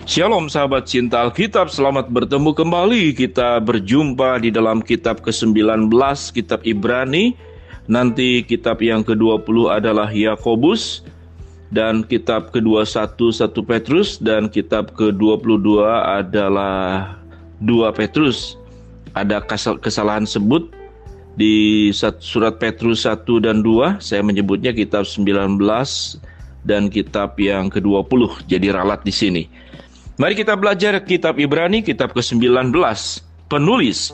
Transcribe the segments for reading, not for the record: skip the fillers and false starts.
Shalom sahabat cinta Alkitab, selamat bertemu kembali. Kita berjumpa di dalam kitab ke-19, kitab Ibrani. Nanti kitab yang ke-20 adalah Yakobus, dan kitab ke-21 1 Petrus, dan kitab ke-22 adalah 2 Petrus. Ada kesalahan sebut di surat Petrus 1 dan 2, saya menyebutnya kitab 19 dan kitab yang ke-20, jadi ralat di sini. Mari kita belajar kitab Ibrani, kitab ke-19. Penulis.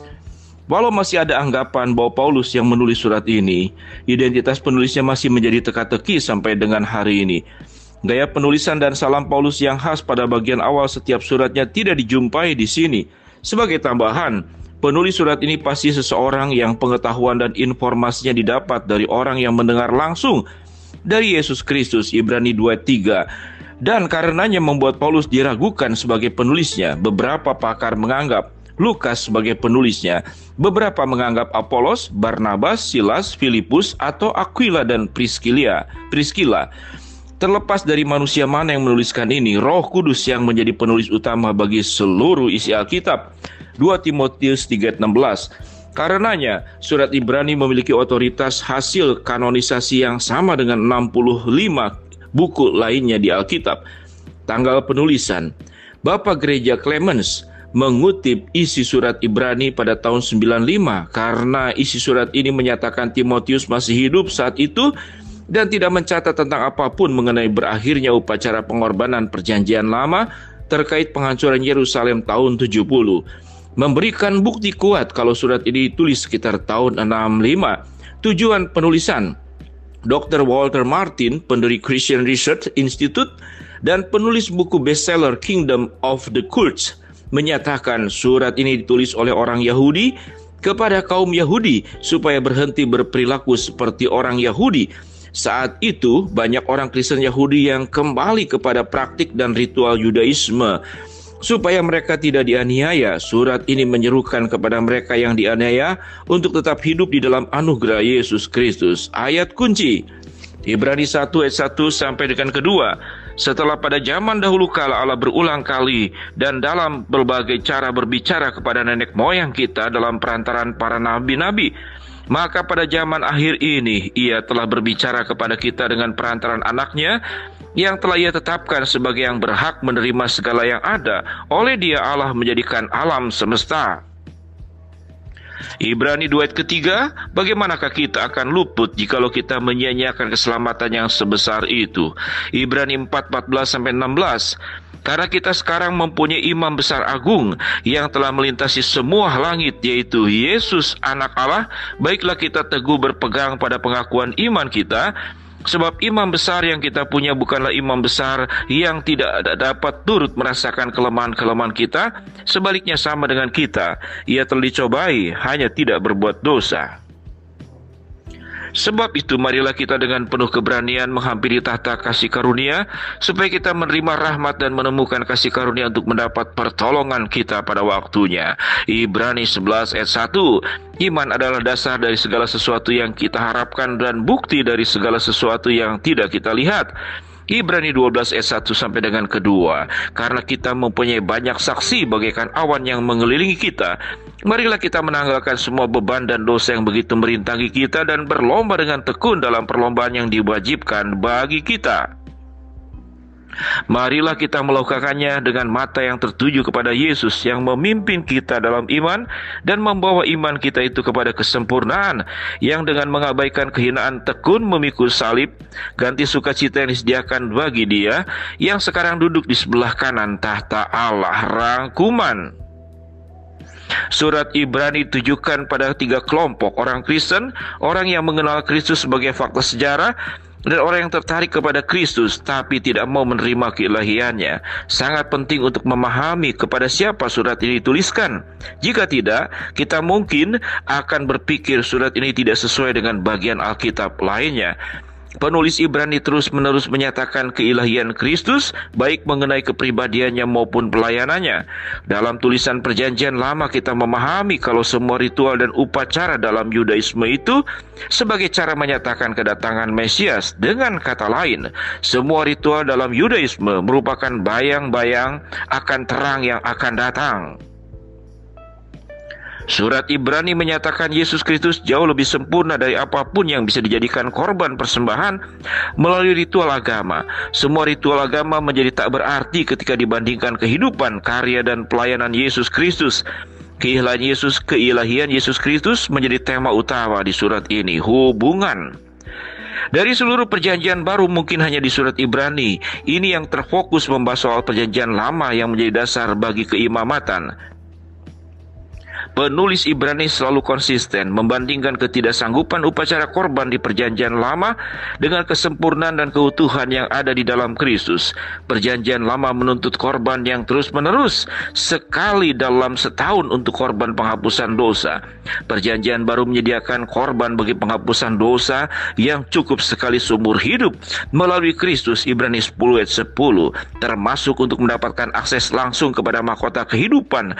Walau masih ada anggapan bahwa Paulus yang menulis surat ini, identitas penulisnya masih menjadi teka-teki sampai dengan hari ini. Gaya penulisan dan salam Paulus yang khas pada bagian awal setiap suratnya tidak dijumpai di sini. Sebagai tambahan, penulis surat ini pasti seseorang yang pengetahuan dan informasinya didapat dari orang yang mendengar langsung dari Yesus Kristus, Ibrani 2:3. Dan karenanya membuat Paulus diragukan sebagai penulisnya. Beberapa pakar menganggap Lukas sebagai penulisnya. Beberapa menganggap Apolos, Barnabas, Silas, Filipus, atau Aquila dan Priscilla. Terlepas dari manusia mana yang menuliskan ini, Roh Kudus yang menjadi penulis utama bagi seluruh isi Alkitab. 2 Timotius 3:16. Karenanya, surat Ibrani memiliki otoritas hasil kanonisasi yang sama dengan 65 buku lainnya di Alkitab. Tanggal penulisan. Bapak Gereja Clemens mengutip isi surat Ibrani pada tahun 95 karena isi surat ini menyatakan Timotius masih hidup saat itu dan tidak mencatat tentang apapun mengenai berakhirnya upacara pengorbanan perjanjian lama terkait penghancuran Yerusalem tahun 70. Memberikan bukti kuat kalau surat ini ditulis sekitar tahun 65. Tujuan penulisan. Dr. Walter Martin, pendiri Christian Research Institute dan penulis buku bestseller Kingdom of the Cults, menyatakan surat ini ditulis oleh orang Yahudi kepada kaum Yahudi supaya berhenti berperilaku seperti orang Yahudi. Saat itu banyak orang Kristen Yahudi yang kembali kepada praktik dan ritual Yudaisme. Supaya mereka tidak dianiaya, surat ini menyerukan kepada mereka yang dianiaya untuk tetap hidup di dalam anugerah Yesus Kristus. Ayat kunci Ibrani 1 ayat 1 sampai dengan kedua. Setelah pada zaman dahulu kala Allah berulang kali dan dalam berbagai cara berbicara kepada nenek moyang kita dalam perantaran para nabi-nabi, maka pada zaman akhir ini Ia telah berbicara kepada kita dengan perantaran anaknya yang telah Ia tetapkan sebagai yang berhak menerima segala yang ada. Oleh Dia Allah menjadikan alam semesta. Ibrani 2 ayat ketiga, bagaimanakah kita akan luput jikalau kita menyia-nyiakan keselamatan yang sebesar itu? Ibrani 4:14-16. Karena kita sekarang mempunyai imam besar agung yang telah melintasi semua langit, yaitu Yesus anak Allah, baiklah kita teguh berpegang pada pengakuan iman kita. Sebab imam besar yang kita punya bukanlah imam besar yang tidak dapat turut merasakan kelemahan-kelemahan kita. Sebaliknya sama dengan kita, Ia telah dicobai, hanya tidak berbuat dosa. Sebab itu marilah kita dengan penuh keberanian menghampiri tahta kasih karunia, supaya kita menerima rahmat dan menemukan kasih karunia untuk mendapat pertolongan kita pada waktunya. Ibrani 11 ayat 1. Iman adalah dasar dari segala sesuatu yang kita harapkan dan bukti dari segala sesuatu yang tidak kita lihat. Ibrani 12 ayat 1 sampai dengan kedua. Karena kita mempunyai banyak saksi bagaikan awan yang mengelilingi kita, marilah kita menanggalkan semua beban dan dosa yang begitu merintangi kita dan berlomba dengan tekun dalam perlombaan yang diwajibkan bagi kita. Marilah kita melakukannya dengan mata yang tertuju kepada Yesus yang memimpin kita dalam iman dan membawa iman kita itu kepada kesempurnaan, yang dengan mengabaikan kehinaan tekun memikul salib, ganti sukacita yang disediakan bagi Dia yang sekarang duduk di sebelah kanan tahta Allah. Rangkuman Surat Ibrani ditujukan pada 3 kelompok orang Kristen, orang yang mengenal Kristus sebagai fakta sejarah, dan orang yang tertarik kepada Kristus tapi tidak mau menerima keilahiannya. Sangat penting untuk memahami kepada siapa surat ini dituliskan. Jika tidak, kita mungkin akan berpikir surat ini tidak sesuai dengan bagian Alkitab lainnya. Penulis Ibrani terus-menerus menyatakan keilahian Kristus, baik mengenai kepribadiannya maupun pelayanannya. Dalam tulisan Perjanjian Lama kita memahami kalau semua ritual dan upacara dalam Yudaisme itu sebagai cara menyatakan kedatangan Mesias. Dengan kata lain, semua ritual dalam Yudaisme merupakan bayang-bayang akan terang yang akan datang. Surat Ibrani menyatakan Yesus Kristus jauh lebih sempurna dari apapun yang bisa dijadikan korban persembahan melalui ritual agama. Semua ritual agama menjadi tak berarti ketika dibandingkan kehidupan, karya, dan pelayanan Yesus Kristus. Keilahian Yesus Kristus menjadi tema utama di surat ini. Hubungan dari seluruh perjanjian baru mungkin hanya di surat Ibrani ini yang terfokus membahas soal perjanjian lama yang menjadi dasar bagi keimamatan. Penulis Ibrani selalu konsisten membandingkan ketidaksanggupan upacara korban di perjanjian lama dengan kesempurnaan dan keutuhan yang ada di dalam Kristus. Perjanjian lama menuntut korban yang terus-menerus sekali dalam setahun untuk korban penghapusan dosa. Perjanjian baru menyediakan korban bagi penghapusan dosa yang cukup sekali seumur hidup melalui Kristus, Ibrani 10 ayat 10, termasuk untuk mendapatkan akses langsung kepada mahkota kehidupan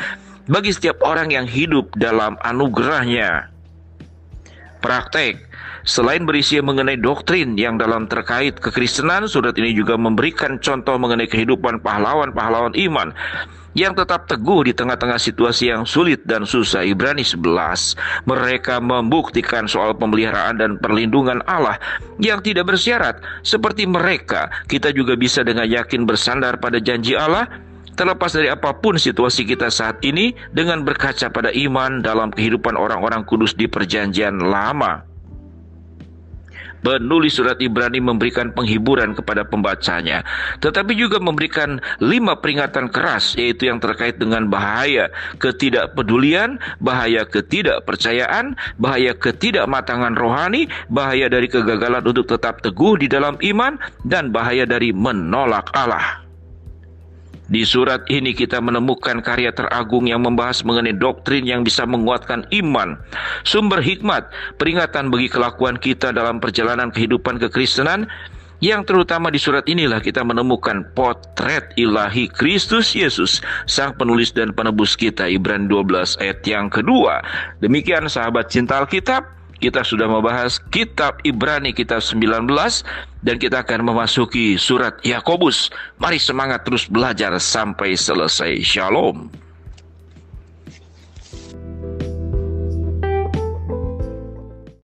bagi setiap orang yang hidup dalam anugerahnya. Praktek, selain berisi mengenai doktrin yang dalam terkait kekristenan, surat ini juga memberikan contoh mengenai kehidupan pahlawan-pahlawan iman yang tetap teguh di tengah-tengah situasi yang sulit dan susah. Ibrani 11, mereka membuktikan soal pemeliharaan dan perlindungan Allah yang tidak bersyarat. Seperti mereka, kita juga bisa dengan yakin bersandar pada janji Allah, terlepas dari apapun situasi kita saat ini, dengan berkaca pada iman dalam kehidupan orang-orang kudus di perjanjian lama. Penulis surat Ibrani memberikan penghiburan kepada pembacanya, tetapi juga memberikan 5 peringatan keras, yaitu yang terkait dengan bahaya ketidakpedulian, bahaya ketidakpercayaan, bahaya ketidakmatangan rohani, bahaya dari kegagalan untuk tetap teguh di dalam iman, dan bahaya dari menolak Allah. Di surat ini kita menemukan karya teragung yang membahas mengenai doktrin yang bisa menguatkan iman, sumber hikmat, peringatan bagi kelakuan kita dalam perjalanan kehidupan kekristenan, yang terutama di surat inilah kita menemukan potret ilahi Kristus Yesus, Sang Penulis dan Penebus kita. Ibrani 12 ayat yang kedua. Demikian sahabat cinta Alkitab, kita sudah membahas kitab Ibrani kitab 19 dan kita akan memasuki surat Yakobus. Mari semangat terus belajar sampai selesai. Shalom.